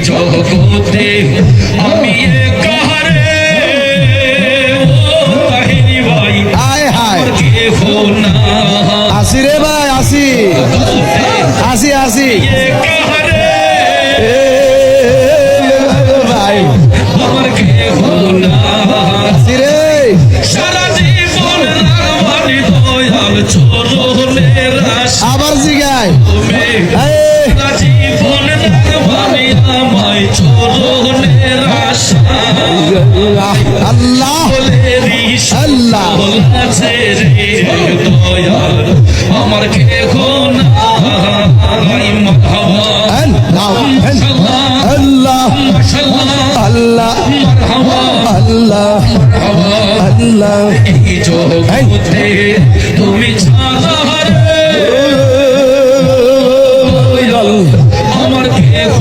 জগতে আমি কাহারে ভাই হায় হায় কেহ না আসি রে ভাই আসি আসি আসি কাহারে ভাই আমার কেহ না আসি রে সারা জীবন রাগবানি দয়াল চরণের আশা আবার জিগায় সারা জীবন রাগবানি আমায় চরণের আশা আল্লাহ আল্লাহ আছে রে দয়াল আমার কেহ নাই মারহাবা আল্লাহ আল্লাহ আল্লাহ আল্লাহ আল্লাহ এই জগতে তুমি ছাড়া রে দয়াল আমার কেহ